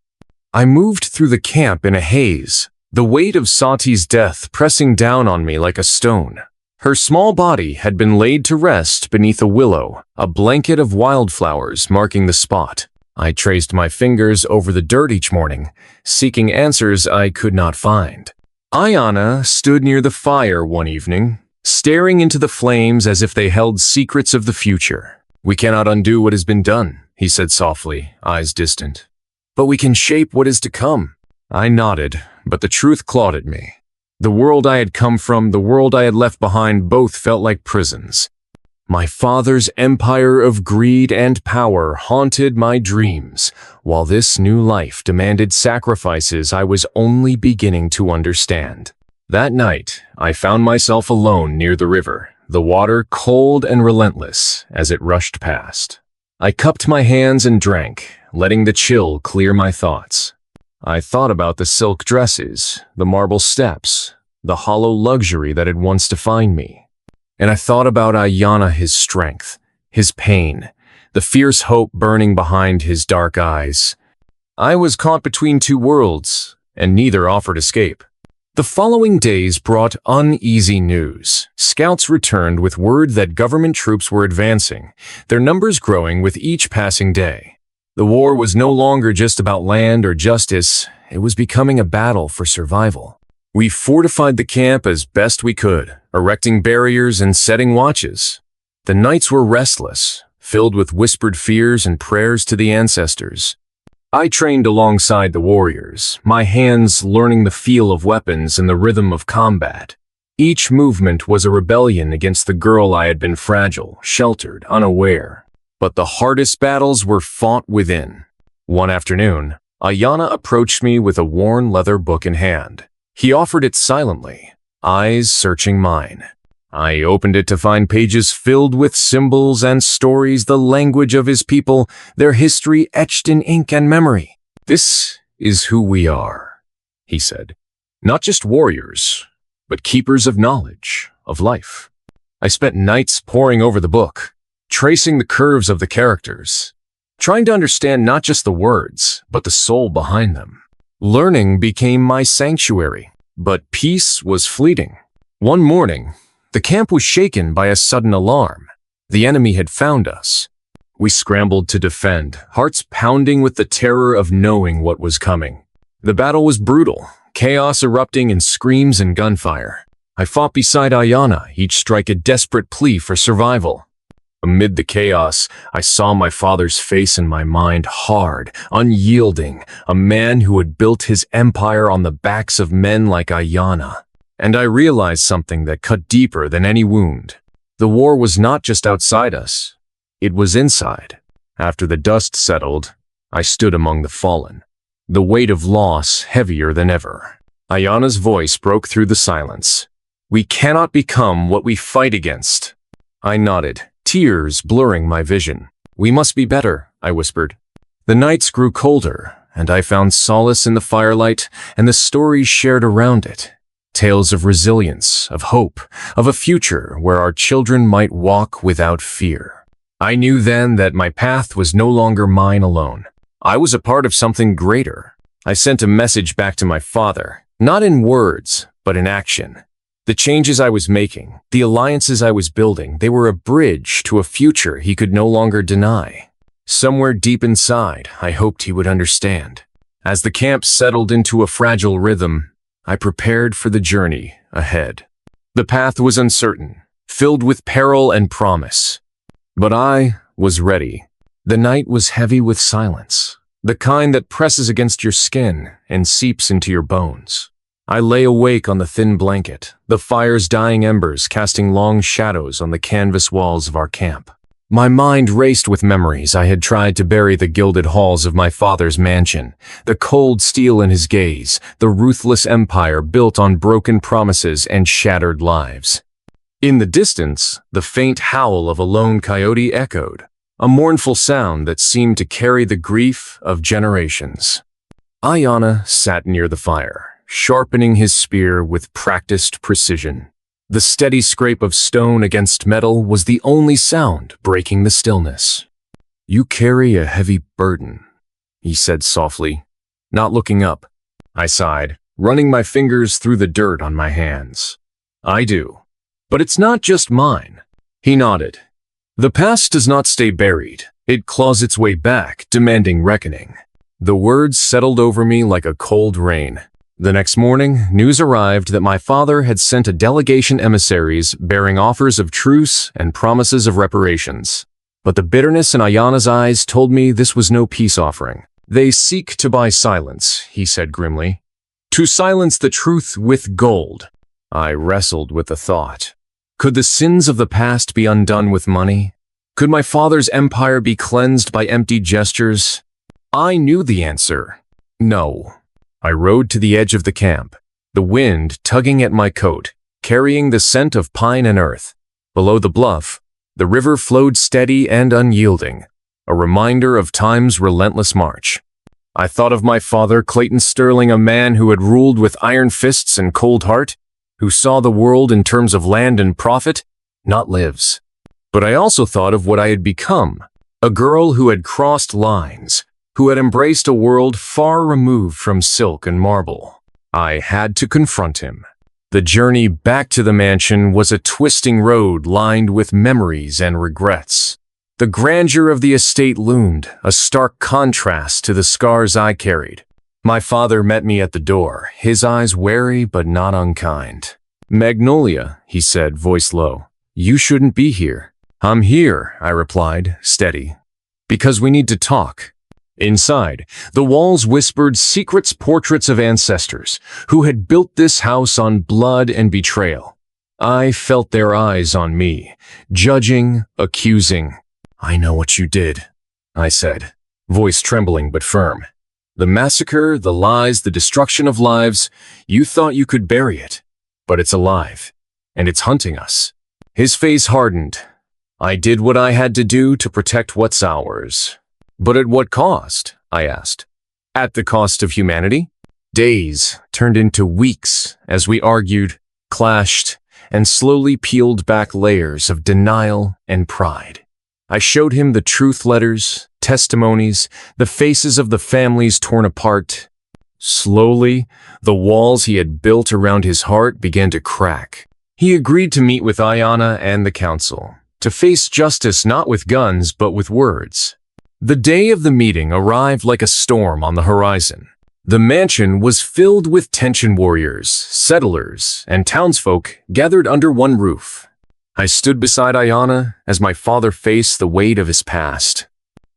I moved through the camp in a haze, the weight of Sati's death pressing down on me like a stone. Her small body had been laid to rest beneath a willow, a blanket of wildflowers marking the spot. I traced my fingers over the dirt each morning, seeking answers I could not find. Ayana stood near the fire one evening, staring into the flames as if they held secrets of the future. "We cannot undo what has been done," he said softly, eyes distant. "But we can shape what is to come." I nodded, but the truth clawed at me. The world I had come from, the world I had left behind, both felt like prisons. My father's empire of greed and power haunted my dreams, while this new life demanded sacrifices I was only beginning to understand. That night, I found myself alone near the river, the water cold and relentless as it rushed past. I cupped my hands and drank, letting the chill clear my thoughts. I thought about the silk dresses, the marble steps, the hollow luxury that had once defined me. And I thought about Ayana, his strength, his pain, the fierce hope burning behind his dark eyes. I was caught between two worlds, and neither offered escape. The following days brought uneasy news. Scouts returned with word that government troops were advancing, their numbers growing with each passing day. The war was no longer just about land or justice, it was becoming a battle for survival. We fortified the camp as best we could, erecting barriers and setting watches. The nights were restless, filled with whispered fears and prayers to the ancestors. I trained alongside the warriors, my hands learning the feel of weapons and the rhythm of combat. Each movement was a rebellion against the girl I had been fragile, sheltered, unaware. But the hardest battles were fought within. One afternoon, Ayana approached me with a worn leather book in hand. He offered it silently, eyes searching mine. I opened it to find pages filled with symbols and stories, the language of his people, their history etched in ink and memory. "This is who we are," he said. "Not just warriors, but keepers of knowledge, of life." I spent nights poring over the book, tracing the curves of the characters, trying to understand not just the words, but the soul behind them. Learning became my sanctuary, but peace was fleeting. One morning, the camp was shaken by a sudden alarm. The enemy had found us. We scrambled to defend, hearts pounding with the terror of knowing what was coming. The battle was brutal, chaos erupting in screams and gunfire. I fought beside Ayana, each strike a desperate plea for survival. Amid the chaos, I saw my father's face in my mind, hard, unyielding, a man who had built his empire on the backs of men like Ayana. And I realized something that cut deeper than any wound. The war was not just outside us, it was inside. After the dust settled, I stood among the fallen, the weight of loss heavier than ever. Ayana's voice broke through the silence. "We cannot become what we fight against." I nodded, tears blurring my vision. "We must be better," I whispered. The nights grew colder, and I found solace in the firelight and the stories shared around it. Tales of resilience, of hope, of a future where our children might walk without fear. I knew then that my path was no longer mine alone. I was a part of something greater. I sent a message back to my father, not in words, but in action. The changes I was making, the alliances I was building, they were a bridge to a future he could no longer deny. Somewhere deep inside, I hoped he would understand. As the camp settled into a fragile rhythm, I prepared for the journey ahead. The path was uncertain, filled with peril and promise. But I was ready. The night was heavy with silence, the kind that presses against your skin and seeps into your bones. I lay awake on the thin blanket, the fire's dying embers casting long shadows on the canvas walls of our camp. My mind raced with memories I had tried to bury: the gilded halls of my father's mansion, the cold steel in his gaze, the ruthless empire built on broken promises and shattered lives. In the distance, the faint howl of a lone coyote echoed, a mournful sound that seemed to carry the grief of generations. Ayana sat near the fire, sharpening his spear with practiced precision. The steady scrape of stone against metal was the only sound breaking the stillness. "You carry a heavy burden," he said softly, not looking up. I sighed, running my fingers through the dirt on my hands. "I do. But it's not just mine. He nodded. The past does not stay buried. It claws its way back, demanding reckoning. The words settled over me like a cold rain. The next morning, news arrived that my father had sent a delegation emissaries bearing offers of truce and promises of reparations. But the bitterness in Ayana's eyes told me this was no peace offering. They seek to buy silence, he said grimly. To silence the truth with gold. I wrestled with the thought. Could the sins of the past be undone with money? Could my father's empire be cleansed by empty gestures? I knew the answer. No. I rode to the edge of the camp, the wind tugging at my coat, carrying the scent of pine and earth. Below the bluff, the river flowed steady and unyielding, a reminder of time's relentless march. I thought of my father, Clayton Sterling, a man who had ruled with iron fists and cold heart, who saw the world in terms of land and profit, not lives. But I also thought of what I had become, a girl who had crossed lines, who had embraced a world far removed from silk and marble. I had to confront him. The journey back to the mansion was a twisting road lined with memories and regrets. The grandeur of the estate loomed, a stark contrast to the scars I carried. My father met me at the door, his eyes wary but not unkind. "Magnolia," he said, voice low, "you shouldn't be here." "I'm here," I replied, steady, "because we need to talk." Inside, the walls whispered secrets, portraits of ancestors who had built this house on blood and betrayal. I felt their eyes on me, judging, accusing. "I know what you did," I said, voice trembling but firm. "The massacre, the lies, the destruction of lives, you thought you could bury it. But it's alive, and it's hunting us." His face hardened. "I did what I had to do to protect what's ours." "But at what cost?" I asked. "At the cost of humanity?" Days turned into weeks as we argued, clashed, and slowly peeled back layers of denial and pride. I showed him the truth letters, testimonies, the faces of the families torn apart. Slowly, the walls he had built around his heart began to crack. He agreed to meet with Ayana and the council, to face justice not with guns but with words. The day of the meeting arrived like a storm on the horizon. The mansion was filled with tension warriors, settlers, and townsfolk gathered under one roof. I stood beside Ayana as my father faced the weight of his past.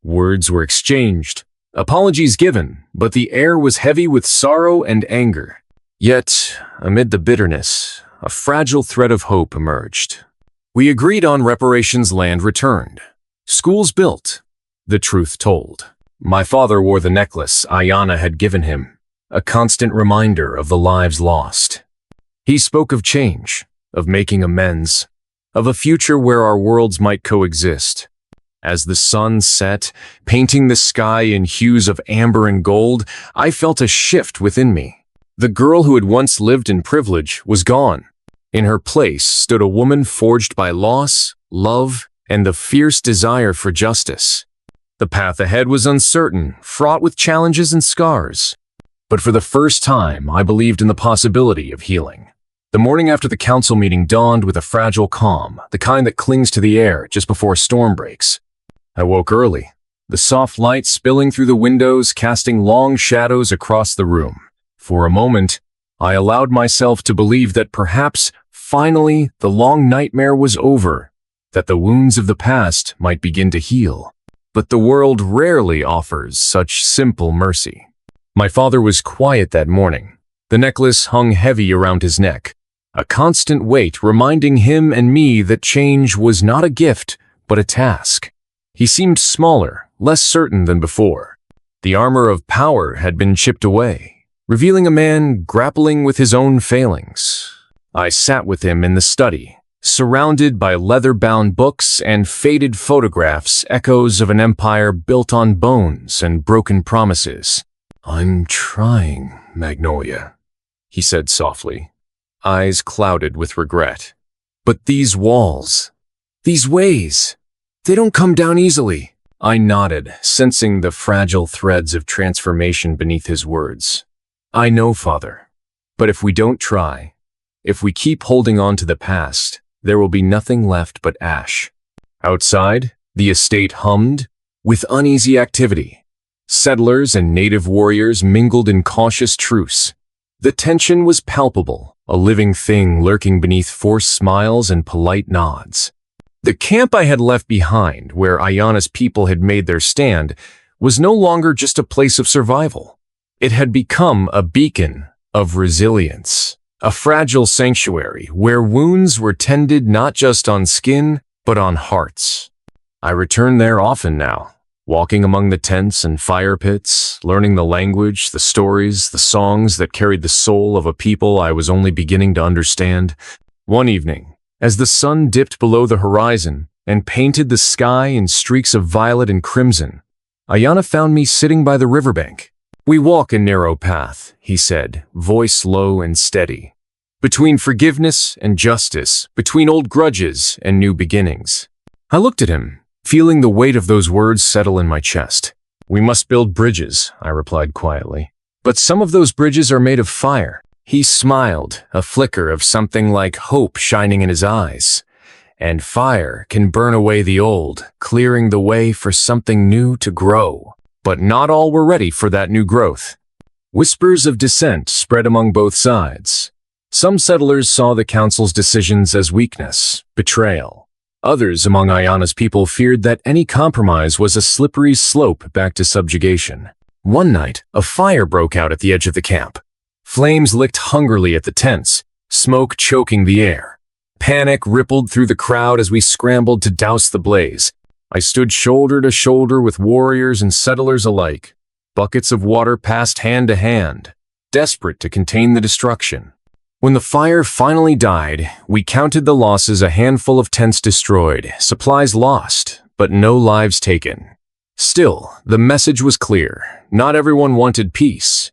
Words were exchanged, apologies given, but the air was heavy with sorrow and anger. Yet, amid the bitterness, a fragile thread of hope emerged. We agreed on reparations, land returned, schools built, the truth told. My father wore the necklace Ayana had given him, a constant reminder of the lives lost. He spoke of change, of making amends, of a future where our worlds might coexist. As the sun set, painting the sky in hues of amber and gold, I felt a shift within me. The girl who had once lived in privilege was gone. In her place stood a woman forged by loss, love, and the fierce desire for justice. The path ahead was uncertain, fraught with challenges and scars. But for the first time, I believed in the possibility of healing. The morning after the council meeting dawned with a fragile calm, the kind that clings to the air just before a storm breaks. I woke early, the soft light spilling through the windows, casting long shadows across the room. For a moment, I allowed myself to believe that perhaps, finally, the long nightmare was over, that the wounds of the past might begin to heal. But the world rarely offers such simple mercy. My father was quiet that morning. The necklace hung heavy around his neck, a constant weight reminding him and me that change was not a gift, but a task. He seemed smaller, less certain than before. The armor of power had been chipped away, revealing a man grappling with his own failings. I sat with him in the study, surrounded by leather-bound books and faded photographs, echoes of an empire built on bones and broken promises. "I'm trying, Magnolia," he said softly, eyes clouded with regret. "But these walls, these ways, they don't come down easily." I nodded, sensing the fragile threads of transformation beneath his words. "I know, Father, but if we don't try, if we keep holding on to the past, there will be nothing left but ash. Outside, the estate hummed with uneasy activity. Settlers and native warriors mingled in cautious truce. The tension was palpable, a living thing lurking beneath forced smiles and polite nods. The camp I had left behind, where Ayana's people had made their stand, was no longer just a place of survival. It had become a beacon of resilience, a fragile sanctuary where wounds were tended not just on skin, but on hearts. I returned there often now, walking among the tents and fire pits, learning the language, the stories, the songs that carried the soul of a people I was only beginning to understand. One evening, as the sun dipped below the horizon and painted the sky in streaks of violet and crimson, Ayana found me sitting by the riverbank. "We walk a narrow path," he said, voice low and steady. "Between forgiveness and justice, between old grudges and new beginnings." I looked at him, feeling the weight of those words settle in my chest. "We must build bridges," I replied quietly. "But some of those bridges are made of fire." He smiled, a flicker of something like hope shining in his eyes. "And fire can burn away the old, clearing the way for something new to grow." But not all were ready for that new growth. Whispers of dissent spread among both sides. Some settlers saw the council's decisions as weakness, betrayal. Others among Ayana's people feared that any compromise was a slippery slope back to subjugation. One night, a fire broke out at the edge of the camp. Flames licked hungrily at the tents, smoke choking the air. Panic rippled through the crowd as we scrambled to douse the blaze. I stood shoulder to shoulder with warriors and settlers alike. Buckets of water passed hand to hand, desperate to contain the destruction. When the fire finally died, we counted the losses: a handful of tents destroyed, supplies lost, but no lives taken. Still, the message was clear. Not everyone wanted peace.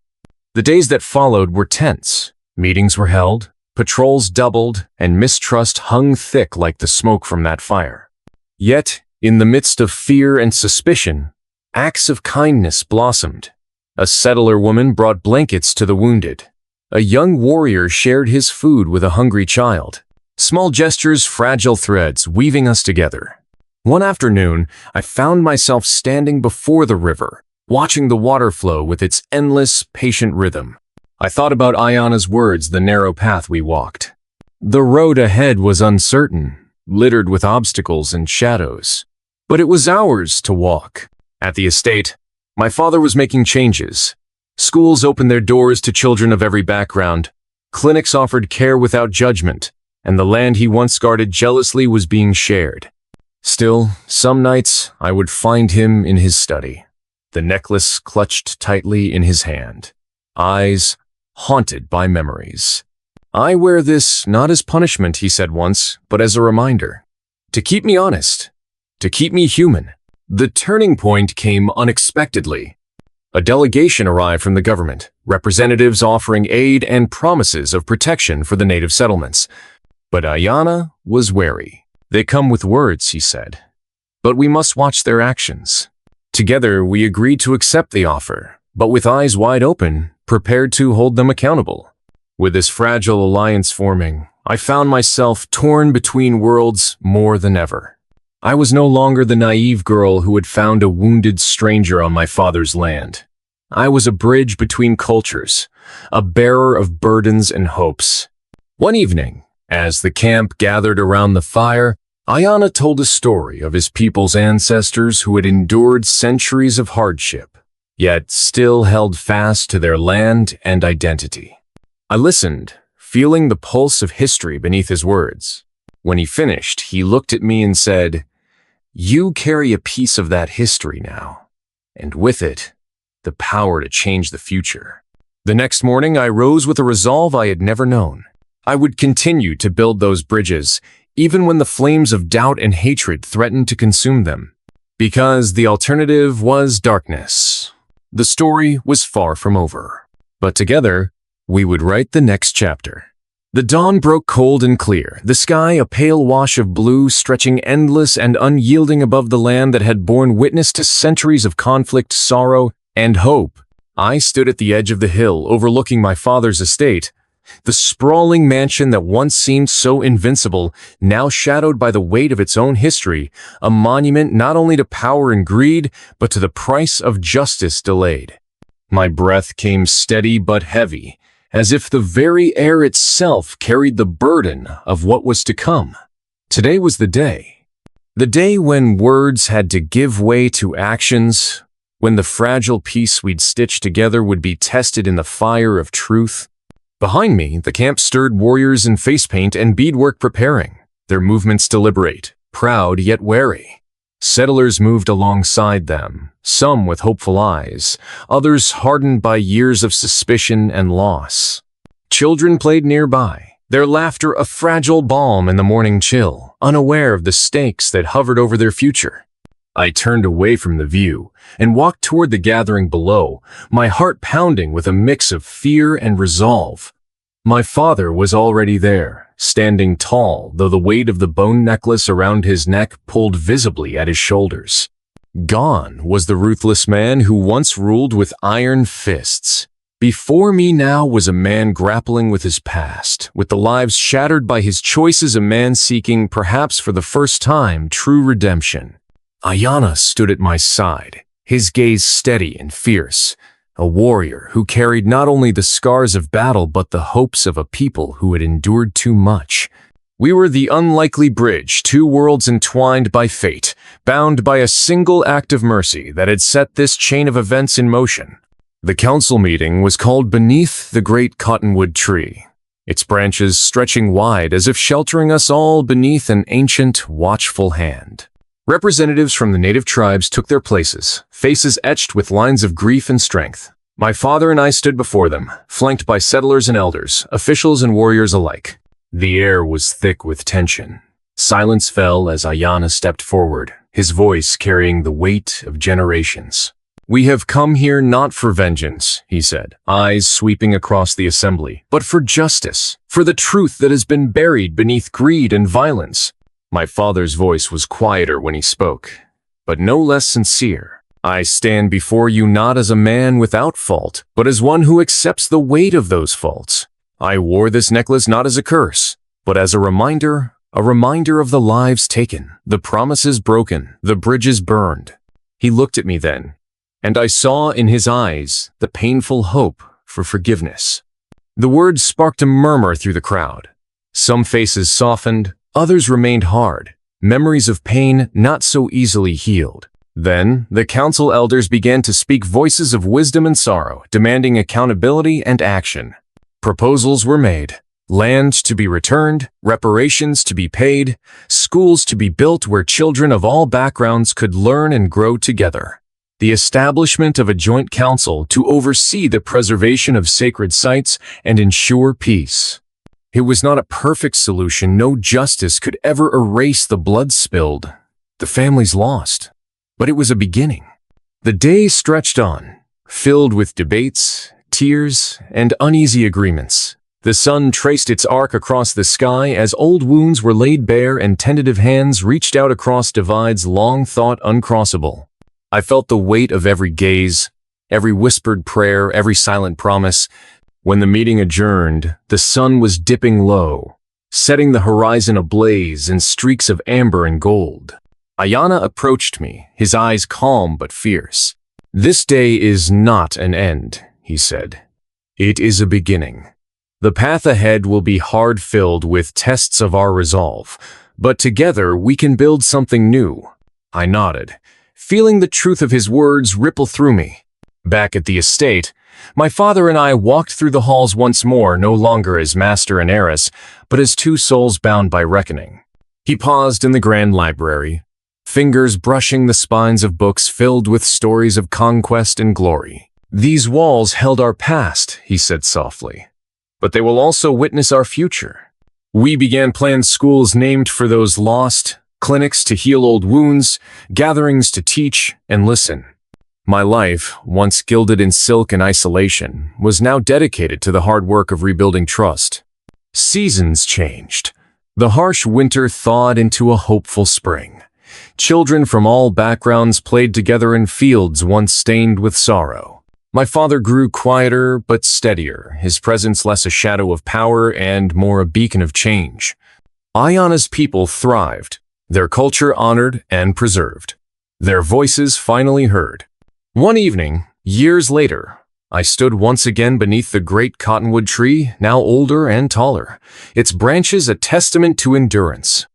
The days that followed were tense. Meetings were held, patrols doubled, and mistrust hung thick like the smoke from that fire. Yet, in the midst of fear and suspicion, acts of kindness blossomed. A settler woman brought blankets to the wounded. A young warrior shared his food with a hungry child. Small gestures, fragile threads, weaving us together. One afternoon, I found myself standing before the river, watching the water flow with its endless, patient rhythm. I thought about Ayana's words, the narrow path we walked. The road ahead was uncertain, littered with obstacles and shadows. But it was ours to walk. At the estate, my father was making changes. Schools opened their doors to children of every background. Clinics offered care without judgment, and the land he once guarded jealously was being shared. Still, some nights I would find him in his study, the necklace clutched tightly in his hand, eyes haunted by memories. "I wear this not as punishment," he said once, "but as a reminder. To keep me honest, to keep me human." The turning point came unexpectedly. A delegation arrived from the government, representatives offering aid and promises of protection for the native settlements. But Ayana was wary. "They come with words," he said, "but we must watch their actions." Together, we agreed to accept the offer, but with eyes wide open, prepared to hold them accountable. With this fragile alliance forming, I found myself torn between worlds more than ever. I was no longer the naive girl who had found a wounded stranger on my father's land. I was a bridge between cultures, a bearer of burdens and hopes. One evening, as the camp gathered around the fire, Ayana told a story of his people's ancestors who had endured centuries of hardship, yet still held fast to their land and identity. I listened, feeling the pulse of history beneath his words. When he finished, he looked at me and said, "You carry a piece of that history now, and with it, the power to change the future." The next morning, I rose with a resolve I had never known. I would continue to build those bridges, even when the flames of doubt and hatred threatened to consume them. Because the alternative was darkness. The story was far from over. But together, we would write the next chapter. The dawn broke cold and clear, the sky a pale wash of blue stretching endless and unyielding above the land that had borne witness to centuries of conflict, sorrow, and hope. I stood at the edge of the hill overlooking my father's estate, The sprawling mansion that once seemed so invincible, now shadowed by the weight of its own history, a monument not only to power and greed, but to the price of justice delayed. My breath came steady but heavy, as if the very air itself carried the burden of what was to come. Today was the day. The day when words had to give way to actions, when the fragile piece we'd stitched together would be tested in the fire of truth. Behind me, the camp stirred warriors in face paint and beadwork preparing, their movements deliberate, proud yet wary. Settlers moved alongside them, some with hopeful eyes, others hardened by years of suspicion and loss. Children played nearby, their laughter a fragile balm in the morning chill, unaware of the stakes that hovered over their future. I turned away from the view and walked toward the gathering below, my heart pounding with a mix of fear and resolve. My father was already there, standing tall, though the weight of the bone necklace around his neck pulled visibly at his shoulders. Gone was the ruthless man who once ruled with iron fists. Before me now was a man grappling with his past, with the lives shattered by his choices, a man seeking, perhaps for the first time, true redemption. Ayanna stood at my side, his gaze steady and fierce, a warrior who carried not only the scars of battle but the hopes of a people who had endured too much. We were the unlikely bridge, two worlds entwined by fate, bound by a single act of mercy that had set this chain of events in motion. The council meeting was called beneath the great cottonwood tree, its branches stretching wide as if sheltering us all beneath an ancient, watchful hand. Representatives from the native tribes took their places, faces etched with lines of grief and strength. My father and I stood before them, flanked by settlers and elders, officials and warriors alike. The air was thick with tension. Silence fell as Ayanna stepped forward, his voice carrying the weight of generations. "We have come here not for vengeance," he said, eyes sweeping across the assembly, "but for justice, for the truth that has been buried beneath greed and violence." My father's voice was quieter when he spoke, but no less sincere. "I stand before you not as a man without fault, but as one who accepts the weight of those faults. I wore this necklace not as a curse, but as a reminder of the lives taken, the promises broken, the bridges burned." He looked at me then, and I saw in his eyes the painful hope for forgiveness. The words sparked a murmur through the crowd. Some faces softened, others remained hard, memories of pain not so easily healed. Then, the council elders began to speak, voices of wisdom and sorrow, demanding accountability and action. Proposals were made, land to be returned, reparations to be paid, schools to be built where children of all backgrounds could learn and grow together. The establishment of a joint council to oversee the preservation of sacred sites and ensure peace. It was not a perfect solution. No justice could ever erase the blood spilled, the families lost. But it was a beginning. The day stretched on, filled with debates, tears, and uneasy agreements. The sun traced its arc across the sky as old wounds were laid bare and tentative hands reached out across divides long thought uncrossable. I felt the weight of every gaze, every whispered prayer, every silent promise. When the meeting adjourned, the sun was dipping low, setting the horizon ablaze in streaks of amber and gold. Ayanna approached me, his eyes calm but fierce. "This day is not an end," he said. "It is a beginning. The path ahead will be hard-filled with tests of our resolve, but together we can build something new." I nodded, feeling the truth of his words ripple through me. Back at the estate, my father and I walked through the halls once more, no longer as master and heiress, but as two souls bound by reckoning. He paused in the grand library, fingers brushing the spines of books filled with stories of conquest and glory. "These walls held our past," he said softly, "but they will also witness our future." We began planned schools named for those lost, clinics to heal old wounds, gatherings to teach and listen. My life, once gilded in silk and isolation, was now dedicated to the hard work of rebuilding trust. Seasons changed. The harsh winter thawed into a hopeful spring. Children from all backgrounds played together in fields once stained with sorrow. My father grew quieter but steadier, his presence less a shadow of power and more a beacon of change. Ayana's people thrived, their culture honored and preserved, their voices finally heard. One evening, years later, I stood once again beneath the great cottonwood tree, now older and taller, its branches a testament to endurance.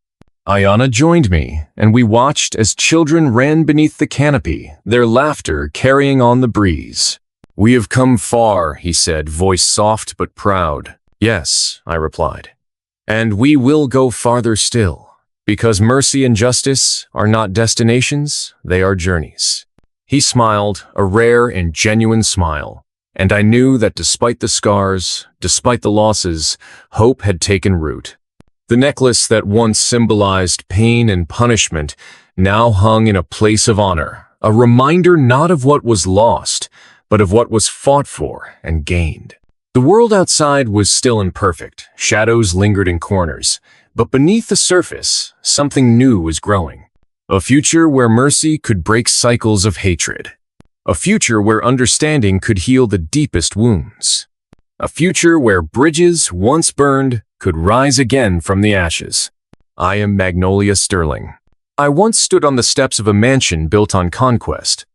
Ayana joined me, and we watched as children ran beneath the canopy, their laughter carrying on the breeze. "We have come far," he said, voice soft but proud. "Yes," I replied. "And we will go farther still, because mercy and justice are not destinations, they are journeys." He smiled, a rare and genuine smile, and I knew that despite the scars, despite the losses, hope had taken root. The necklace that once symbolized pain and punishment now hung in a place of honor, a reminder not of what was lost, but of what was fought for and gained. The world outside was still imperfect, shadows lingered in corners, but beneath the surface, something new was growing. A future where mercy could break cycles of hatred. A future where understanding could heal the deepest wounds. A future where bridges, once burned, could rise again from the ashes. I am Magnolia Sterling. I once stood on the steps of a mansion built on conquest.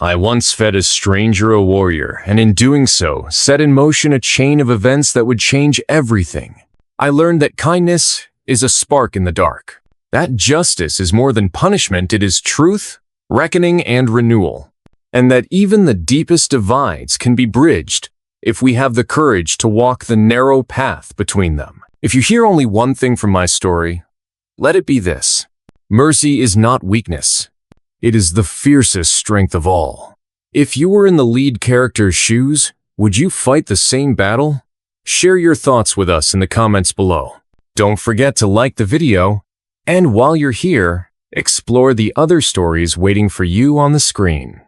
I once fed a stranger a warrior, and in doing so, set in motion a chain of events that would change everything. I learned that kindness is a spark in the dark. That justice is more than punishment, it is truth, reckoning, and renewal. And that even the deepest divides can be bridged if we have the courage to walk the narrow path between them. If you hear only one thing from my story, let it be this. Mercy is not weakness. It is the fiercest strength of all. If you were in the lead character's shoes, would you fight the same battle? Share your thoughts with us in the comments below. Don't forget to like the video, and while you're here, explore the other stories waiting for you on the screen.